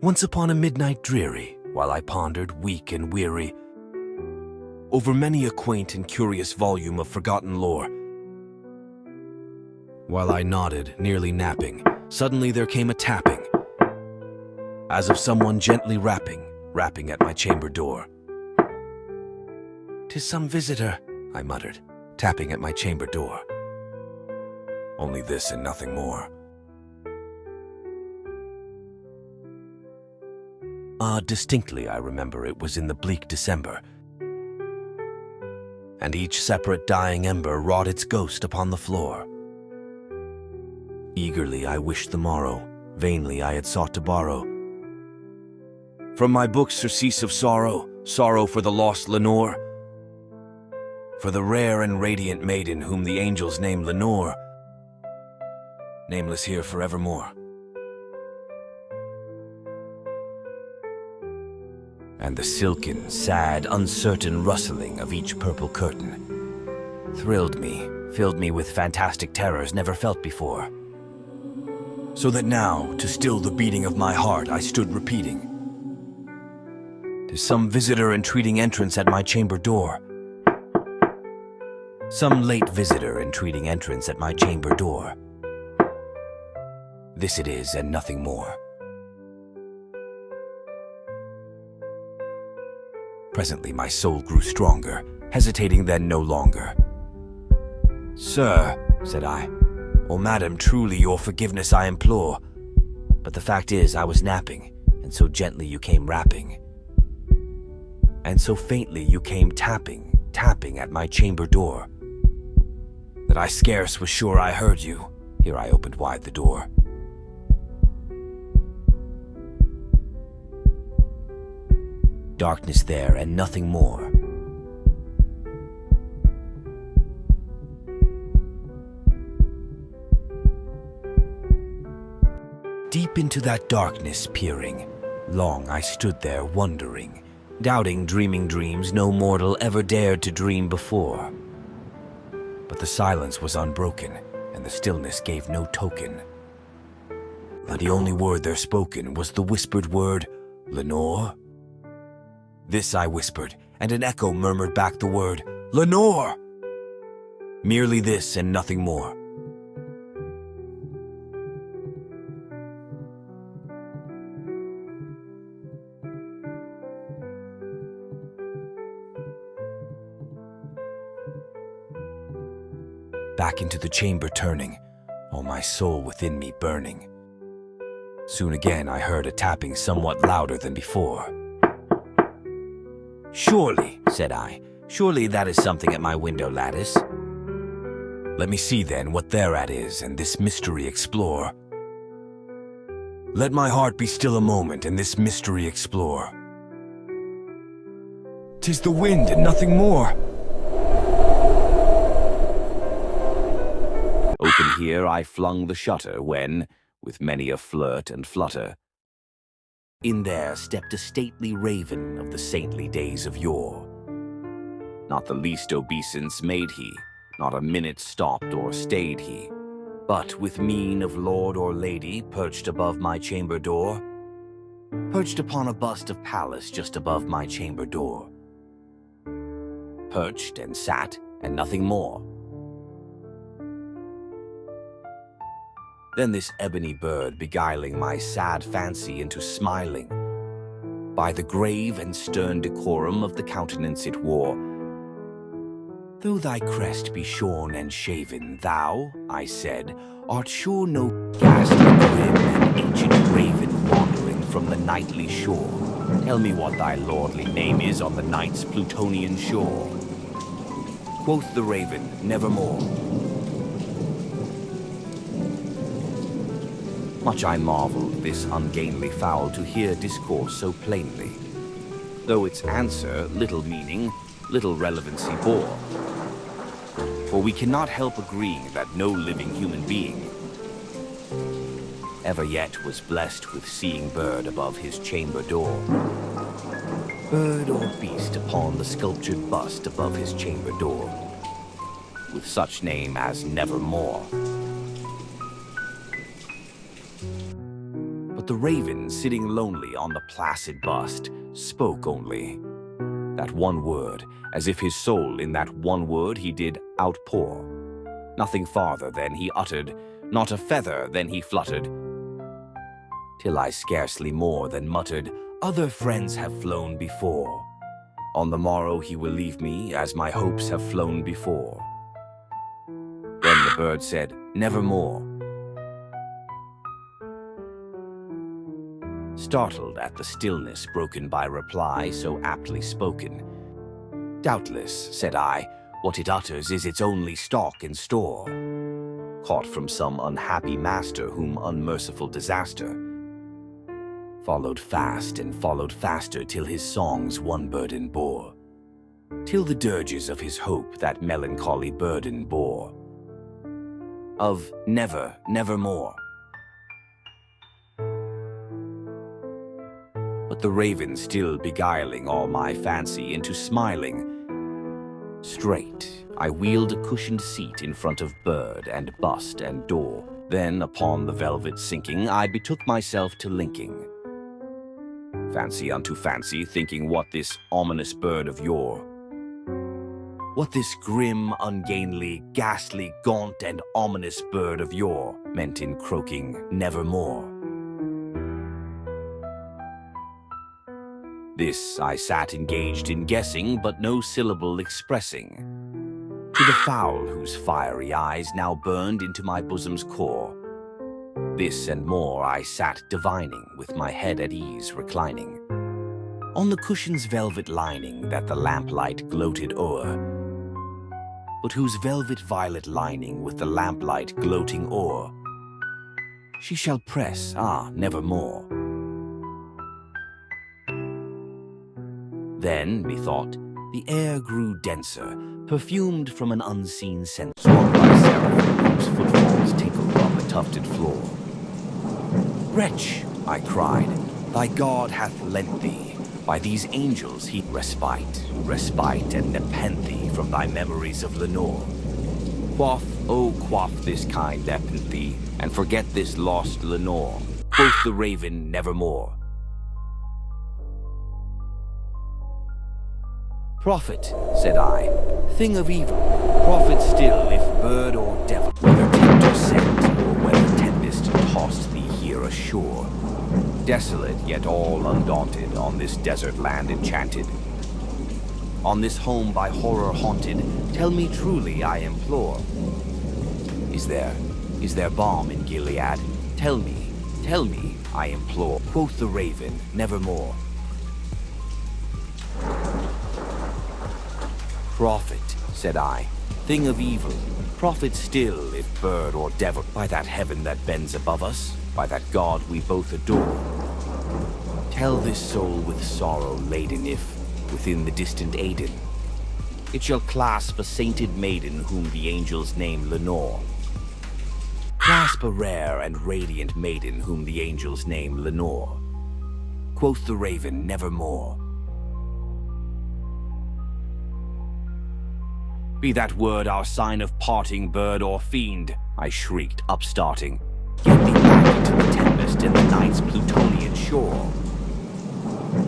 Once upon a midnight dreary, while I pondered, weak and weary, over many a quaint and curious volume of forgotten lore, while I nodded, nearly napping, suddenly there came a tapping, as of someone gently rapping at my chamber door. "'Tis some visitor," I muttered, tapping at my chamber door. Only this and nothing more. Distinctly I remember it was in the bleak December, and each separate dying ember wrought its ghost upon the floor. Eagerly I wished the morrow, vainly I had sought to borrow from my books surcease of sorrow, sorrow for the lost Lenore, for the rare and radiant maiden whom the angels name Lenore, nameless here forevermore. And the silken, sad, uncertain rustling of each purple curtain thrilled me, filled me with fantastic terrors never felt before. So that now, to still the beating of my heart, I stood repeating, "'Tis some visitor entreating entrance at my chamber door. Some late visitor entreating entrance at my chamber door. This it is and nothing more." Presently my soul grew stronger, hesitating then no longer. "Sir," said I, "or madam, truly your forgiveness I implore. But the fact is I was napping, and so gently you came rapping, and so faintly you came tapping at my chamber door, that I scarce was sure I heard you." Here I opened wide the door. Darkness there and nothing more. Deep into that darkness peering, long I stood there wondering, doubting, dreaming dreams no mortal ever dared to dream before. But the silence was unbroken, and the stillness gave no token. And the only word there spoken was the whispered word, "Lenore?" This I whispered, and an echo murmured back the word, "Lenore!" Merely this and nothing more. Back into the chamber turning, all my soul within me burning. Soon again I heard a tapping somewhat louder than before. "Surely," said I, "surely that is something at my window lattice. Let me see then what thereat is, and this mystery explore. Let my heart be still a moment, and this mystery explore. 'Tis the wind and nothing more." Open here I flung the shutter when, with many a flirt and flutter, in there stepped a stately raven of the saintly days of yore. Not the least obeisance made he, not a minute stopped or stayed he, but with mien of lord or lady perched above my chamber door, perched upon a bust of Pallas just above my chamber door. Perched and sat, and nothing more. Then this ebony bird beguiling my sad fancy into smiling, by the grave and stern decorum of the countenance it wore. "Though thy crest be shorn and shaven, thou," I said, "art sure no ghastly grim and ancient raven wandering from the nightly shore. Tell me what thy lordly name is on the night's Plutonian shore." Quoth the raven, "Nevermore." Much I marveled this ungainly fowl to hear discourse so plainly, though its answer little meaning, little relevancy bore. For we cannot help agreeing that no living human being ever yet was blessed with seeing bird above his chamber door. Bird or beast upon the sculptured bust above his chamber door, with such name as Nevermore. But the raven, sitting lonely on the placid bust, spoke only that one word, as if his soul in that one word he did outpour. Nothing farther than he uttered, not a feather than he fluttered, till I scarcely more than muttered, "Other friends have flown before. On the morrow he will leave me, as my hopes have flown before." Then the bird said, "Nevermore." Startled at the stillness broken by reply so aptly spoken, "Doubtless," said I, "what it utters is its only stock and store, caught from some unhappy master whom unmerciful disaster followed fast and followed faster till his songs one burden bore, till the dirges of his hope that melancholy burden bore, of never, nevermore." But the raven still beguiling all my fancy into smiling, straight I wheeled a cushioned seat in front of bird and bust and door. Then upon the velvet sinking, I betook myself to linking fancy unto fancy, thinking what this ominous bird of yore, what this grim, ungainly, ghastly, gaunt, and ominous bird of yore meant in croaking nevermore. This I sat engaged in guessing, but no syllable expressing to the fowl whose fiery eyes now burned into my bosom's core. This and more I sat divining, with my head at ease reclining on the cushion's velvet lining that the lamplight gloated o'er, but whose velvet violet lining with the lamplight gloating o'er she shall press, nevermore. Then, methought, the air grew denser, perfumed from an unseen scent, swung by seraphim whose footfalls tinkled on the tufted floor. "Wretch," I cried, "thy God hath lent thee, by these angels he respite, and nepenthe from thy memories of Lenore. Quaff, oh quaff this kind nepenthe, and forget this lost Lenore." Quoth the raven, "Nevermore." "Prophet," said I, "thing of evil, prophet still, if bird or devil, whether tempter sent, or whether tempest tossed thee here ashore, desolate yet all undaunted, on this desert land enchanted, on this home by horror haunted, tell me truly, I implore, is there balm in Gilead? Tell me, I implore." Quoth the raven, "Nevermore." "Prophet," said I, "thing of evil, prophet still, if bird or devil, by that heaven that bends above us, by that God we both adore, tell this soul with sorrow laden if, within the distant Aidenn, it shall clasp a sainted maiden whom the angels name Lenore. Clasp a rare and radiant maiden whom the angels name Lenore." Quoth the raven, "Nevermore." "Be that word our sign of parting, bird or fiend," I shrieked, upstarting. "Get thee back into the tempest and the night's Plutonian shore.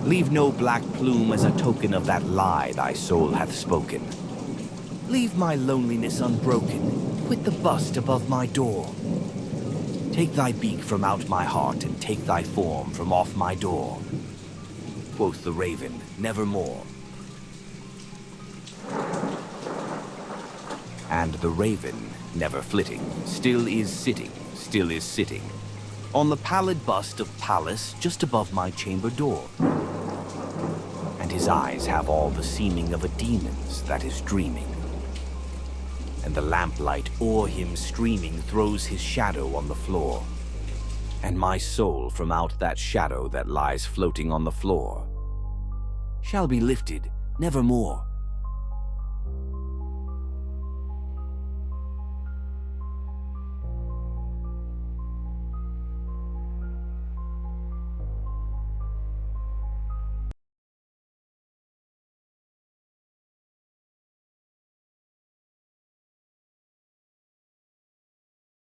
Leave no black plume as a token of that lie thy soul hath spoken. Leave my loneliness unbroken, quit the bust above my door. Take thy beak from out my heart, and take thy form from off my door." Quoth the raven, "Nevermore." And the raven, never flitting, still is sitting, on the pallid bust of Pallas just above my chamber door. And his eyes have all the seeming of a demon's that is dreaming. And the lamplight o'er him streaming throws his shadow on the floor. And my soul from out that shadow that lies floating on the floor shall be lifted nevermore.